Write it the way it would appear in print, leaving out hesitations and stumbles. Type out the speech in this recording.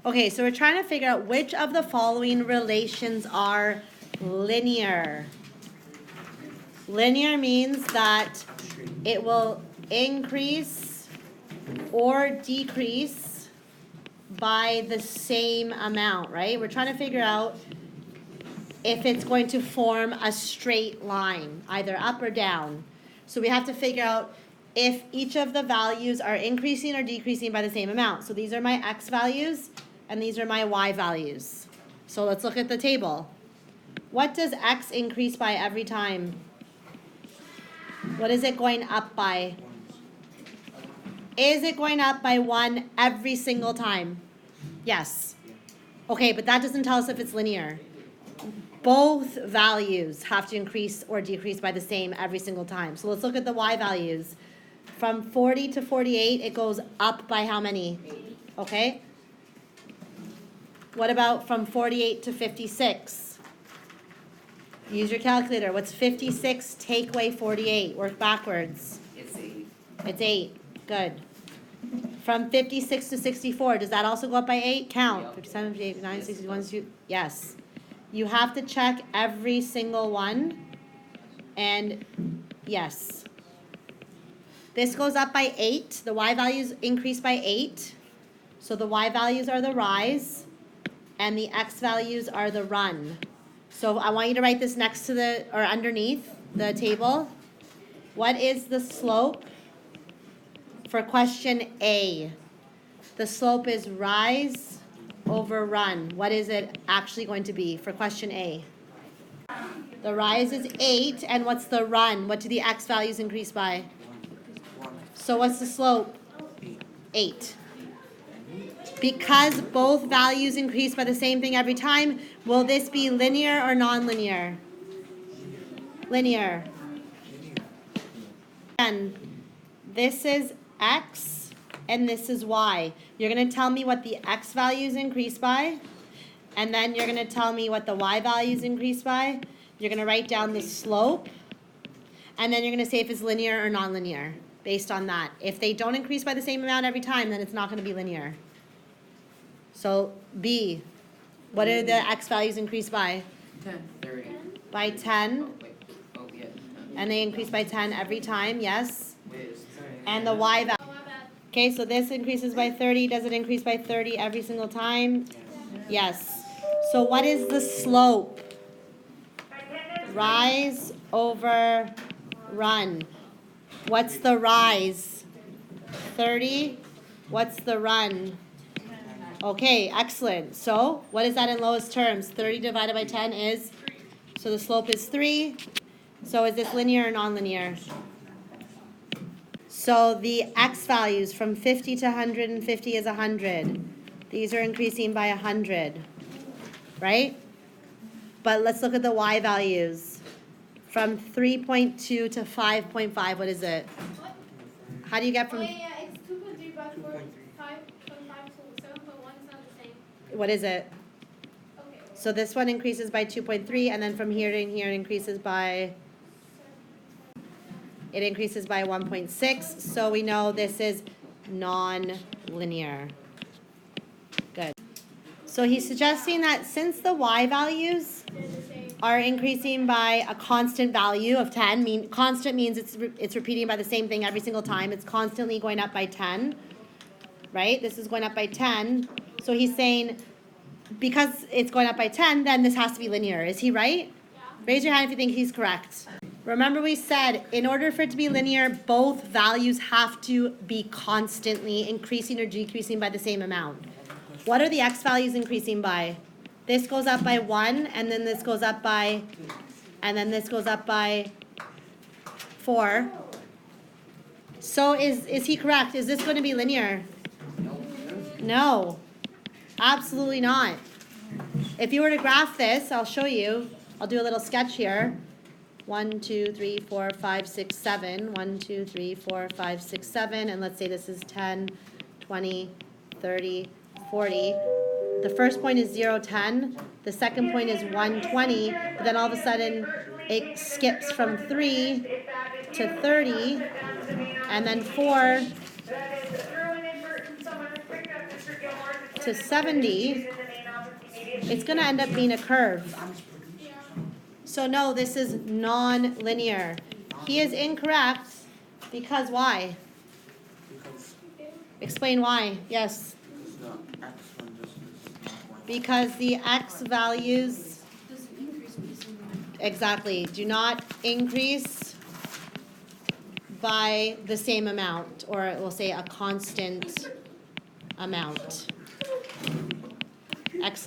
Okay, so we're trying to figure out which of the following relations are linear. Linear means that it will increase or decrease by the same amount, right? We're trying to figure out if it's going to form a straight line, either up or down. So we have to figure out if each of the values are increasing or decreasing by the same amount. So these are my x values, and these are my y values. So let's look at the table. What does x increase by every time? What is it going up by? Is it going up by 1 every single time? Yes. Okay, but that doesn't tell us if it's linear. Both values have to increase or decrease by the same every single time. So let's look at the y values. From 40 to 48, it goes up by how many? Okay. What about from 48 to 56? Use your calculator. What's 56 take away 48? Work backwards. It's 8. It's 8. Good. From 56 to 64, does that also go up by 8? Count. Yep. 57, 58, 59, 61, 62. Yes. You have to check every single one. And yes. This goes up by 8. The y values increase by 8. So the y values are the rise. And the x values are the run. So I want you to write this next to the, or underneath the table. What is the slope for question A? The slope is rise over run. What is it actually going to be for question A? The rise is 8, and what's the run? What do the x values increase by? So what's the slope? 8. Because both values increase by the same thing every time, will this be linear or non-linear? Linear. And this is x, and this is y. You're going to tell me what the x values increase by, and then you're going to tell me what the y values increase by. You're going to write down the slope, and then you're going to say if it's linear or non-linear based on that. If they don't increase by the same amount every time, then it's not going to be linear. So B, what are the x values increase by? 10. 30. By 10, Oh, wait. Oh, yeah. and they increase by 10 every time, yes? Wait. And the y value. Okay, so this increases by 30. Does it increase by 30 every single time? Yes. So what is the slope? Rise over run. What's the rise? 30. What's the run? Okay, excellent. So what is that in lowest terms? 30 divided by 10 is? So the slope is 3. So is this linear or non-linear? So the x values from 50 to 150 is 100. These are increasing by 100, right? But let's look at the y values. From 3.2 to 5.5, what is it? What? How do you get from, Yeah, it's 2.3 by 4, 5.5 to 7.1 is not the same. what is it? Okay. So this one increases by 2.3, and then from here to here it increases by 1.6. So we know this is non-linear. Good. So he's suggesting that since the y values They're the same. are increasing by a constant value of 10, constant means it's repeating by the same thing every single time. It's constantly going up by 10, right? This is going up by 10. So he's saying because it's going up by 10, then this has to be linear. Is he right? Yeah. Raise your hand if you think he's correct. Remember we said in order for it to be linear, both values have to be constantly increasing or decreasing by the same amount. What are the x values increasing by? This goes up by 1, and then this goes up by, and then this goes up by 4. So is he correct? Is this going to be linear? No, absolutely not. If you were to graph this, I'll show you. I'll do a little sketch here. 1, 2, 3, 4, 5, 6, 7. 1, 2, 3, 4, 5, 6, 7. And let's say this is 10, 20, 30, 40. The first point is 0, 10. The second point is 120. But then all of a sudden, it skips from 3 to 30. And then 4 to to 70, it's gonna end up being a curve. Yeah. So no, this is non-linear. He is incorrect because why? Because Explain why. Yes. the X one just is not one. Because the x values exactly do not increase by the same amount, or we'll say a constant amount. Excellent.